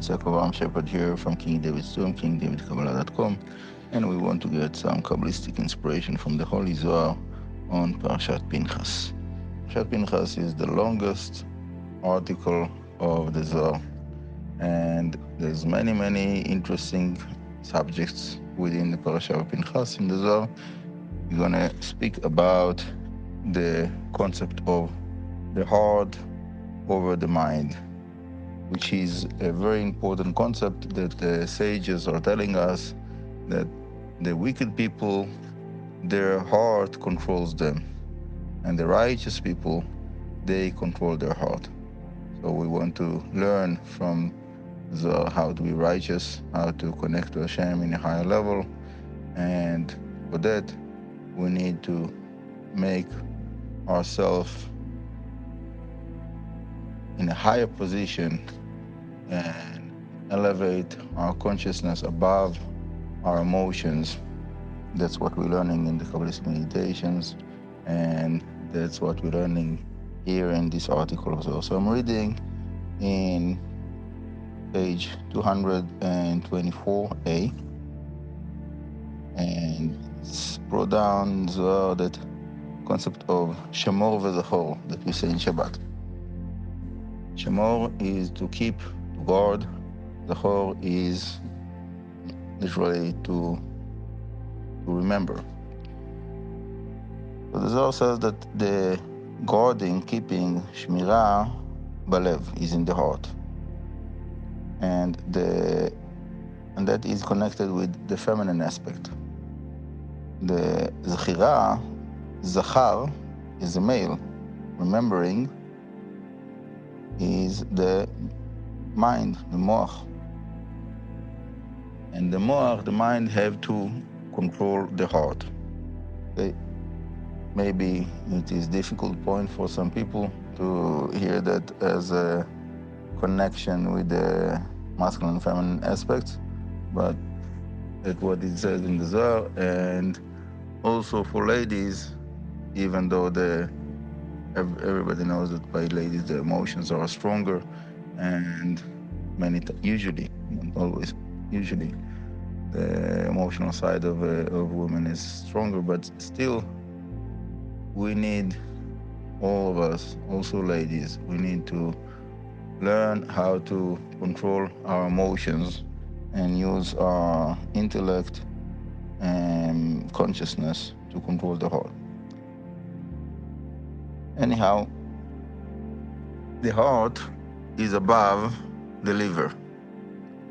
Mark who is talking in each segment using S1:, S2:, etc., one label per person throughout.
S1: It's Ya'kov Shepard here from King David's Tomb, KingDavidKabbalah.com, and we want to get some Kabbalistic inspiration from the Holy Zohar on Parashat Pinchas. Parashat Pinchas is the longest article of the Zohar, and there's many interesting subjects within the Parashat of Pinchas in the Zohar. We're going to speak about the concept of the heart over the mind, which is a very important concept that the sages are telling us that the wicked people, their heart controls them, and the righteous people, they control their heart. So we want to learn from how to be righteous, how to connect to Hashem in a higher level, and for that we need to make ourselves in a higher position and elevate our consciousness above our emotions. That's what we're learning in the Kabbalistic meditations, and that's what we're learning here in this article as well. So I'm reading in page 224a, and it's brought down as well that concept of Shamor v'Zohar that we say in Shabbat. Shamor is to keep, to guard. Zohar is literally to remember. So the Zohar says that the guarding, keeping, shmirah, balev, is in the heart. And that is connected with the feminine aspect. The zechira, zachar, is the male. Remembering is the mind, the moach. And the moach, the mind, have to control the heart. Okay? Maybe it is a difficult point for some people to hear that as a connection with the masculine and feminine aspects, but that's what it says in the Zohar. And also for ladies, even though everybody knows that by ladies the emotions are stronger, and usually, not always, usually the emotional side of women is stronger, but still we need, all of us, also ladies, we need to learn how to control our emotions and use our intellect and consciousness to control the heart. Anyhow, the heart is above the liver.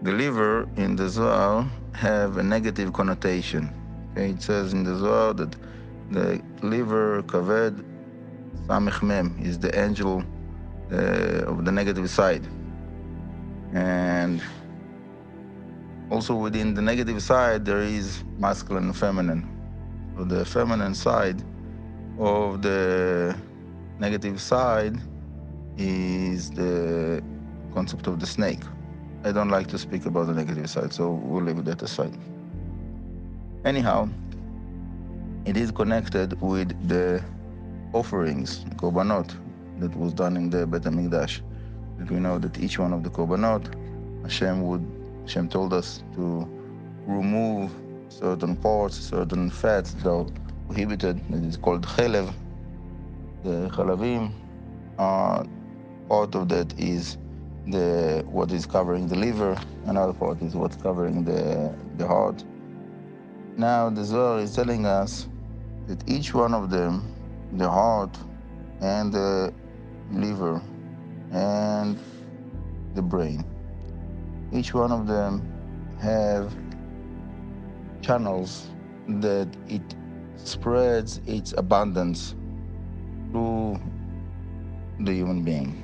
S1: The liver in the Zohar have a negative connotation. Okay? It says in the Zohar that the liver, kaved, samech mem, is the angel of the negative side. And also within the negative side there is masculine and feminine. So the feminine side of the negative side is the concept of the snake. I don't like to speak about the negative side, so we'll leave that aside. Anyhow, it is connected with the offerings, korbanot, that was done in the Bet HaMikdash. That we know that each one of the korbanot, Hashem told us to remove certain parts, certain fats that are prohibited, that is called chelev. The chalavim are part of that is what is covering the liver, another part is what's covering the heart. Now the Zohar is telling us that each one of them, the heart and the liver and the brain, each one of them have channels that it spreads its abundance through the human being.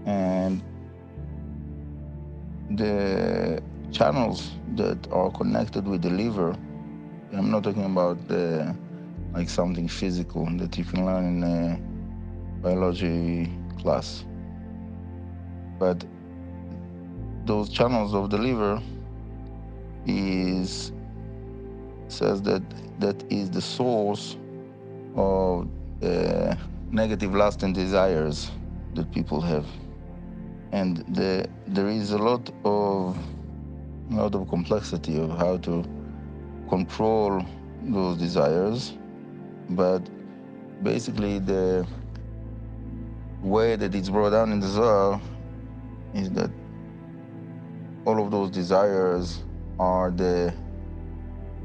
S1: And the channels that are connected with the liver, I'm not talking about like something physical that you can learn in a biology class, but those channels of the liver says that is the source of negative lust and desires that people have. And there is a lot of complexity of how to control those desires, but basically the way that it's brought down in the Zohar is that all of those desires are the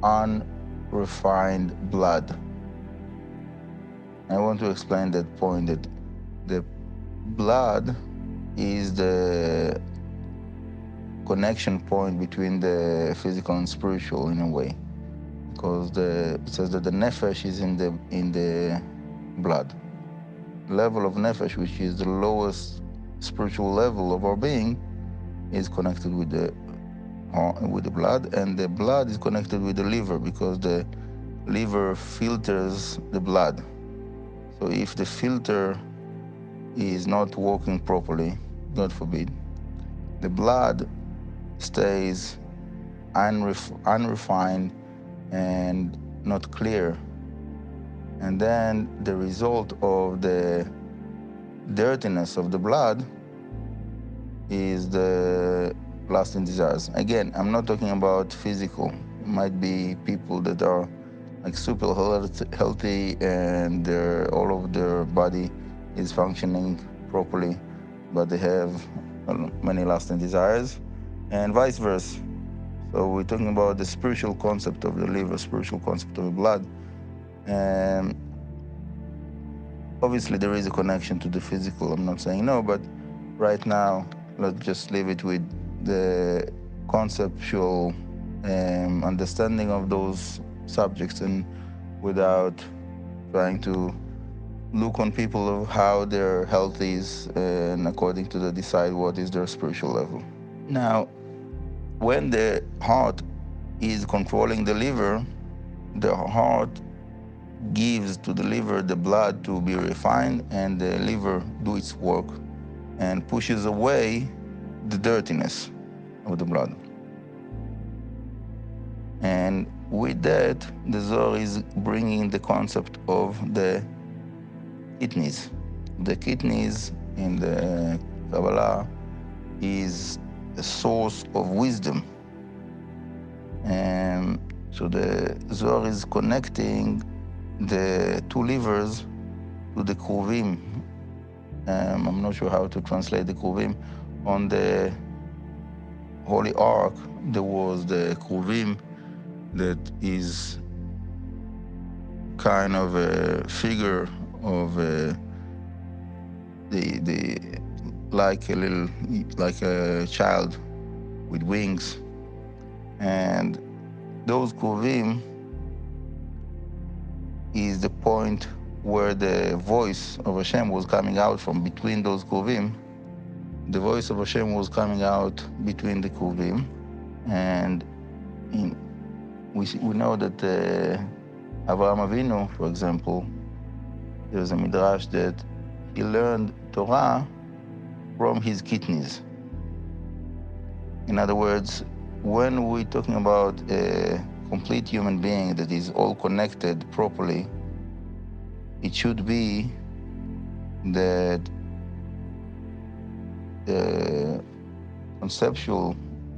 S1: unrefined blood. I want to explain that point, that the blood is the connection point between the physical and spiritual in a way, because it says that the nefesh is in the blood. Level of nefesh, which is the lowest spiritual level of our being, is connected with the blood, and the blood is connected with the liver, because the liver filters the blood. So if the filter is not working properly, God forbid, the blood stays unrefined and not clear. And then the result of the dirtiness of the blood is the lasting desires. Again, I'm not talking about physical. It might be people that are like super healthy and all of their body is functioning properly, but they have many lasting desires, and vice versa. So we're talking about the spiritual concept of the liver, spiritual concept of the blood. And obviously there is a connection to the physical, I'm not saying no, but right now let's just leave it with the conceptual understanding of those subjects, and without trying to look on people of how their health is, and according to that decide what is their spiritual level. Now, when the heart is controlling the liver, the heart gives to the liver the blood to be refined, and the liver do its work and pushes away the dirtiness of the blood. And with that, the Zohar is bringing the concept of the kidneys. The kidneys in the Kabbalah is a source of wisdom. And so the Zohar is connecting the two livers to the kruvim. I'm not sure how to translate the kruvim. On the Holy Ark, there was the kruvim that is kind of a figure of like a child with wings, and those kruvim is the point where the voice of Hashem was coming out from between those kruvim. The voice of Hashem was coming out between the kruvim, and we know that Avraham Avinu, for example, there's a midrash that he learned Torah from his kidneys. In other words, when we're talking about a complete human being that is all connected properly, it should be that the conceptual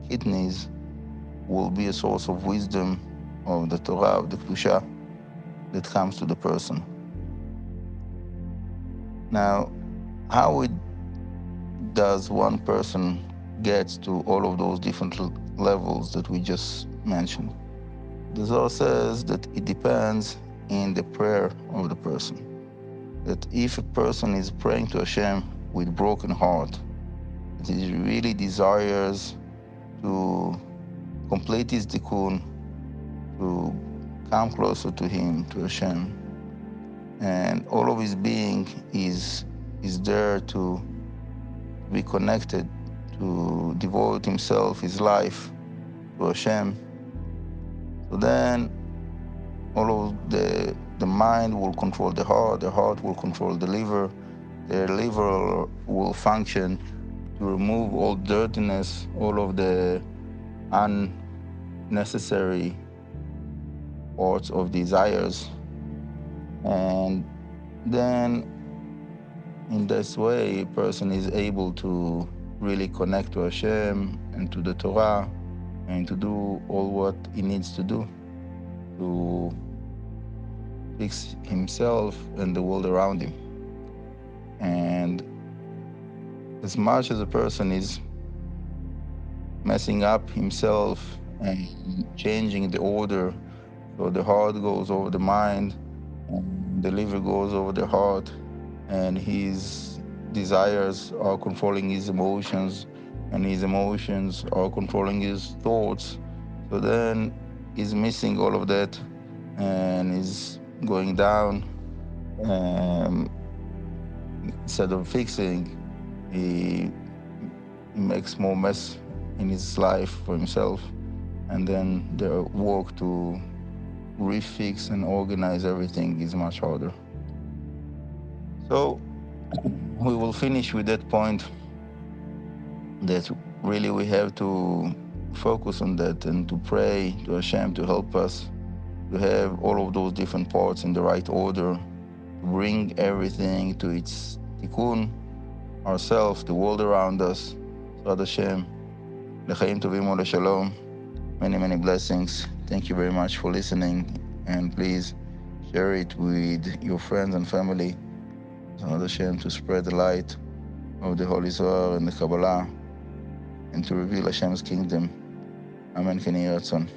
S1: kidneys will be a source of wisdom of the Torah, of the Kedusha that comes to the person. Now, how does one person get to all of those different levels that we just mentioned? The Zohar says that it depends in the prayer of the person. That if a person is praying to Hashem with broken heart, that he really desires to complete his tikkun, to come closer to him, to Hashem, and all of his being is there to be connected, to devote himself, his life to Hashem. So then all of the mind will control the heart will control the liver will function to remove all dirtiness, all of the unnecessary parts of desires. And then in this way, a person is able to really connect to Hashem and to the Torah and to do all what he needs to do to fix himself and the world around him. And as much as a person is messing up himself and changing the order, so the heart goes over the mind, and the liver goes over the heart, and his desires are controlling his emotions, and his emotions are controlling his thoughts. So then he's missing all of that, and he's going down. Instead of fixing, he makes more mess in his life for himself, and then the work to refix and organize everything is much harder. So we will finish with that point, that really we have to focus on that and to pray to Hashem to help us to have all of those different parts in the right order, to bring everything to its tikkun, ourselves, the world around us. So Hashem, l'chaim tovim u'leshalom. Many, many blessings. Thank you very much for listening, and please share it with your friends and family. So Hashem, to spread the light of the Holy Zohar and the Kabbalah, and to reveal Hashem's kingdom. Amen. Ken Yiratzon.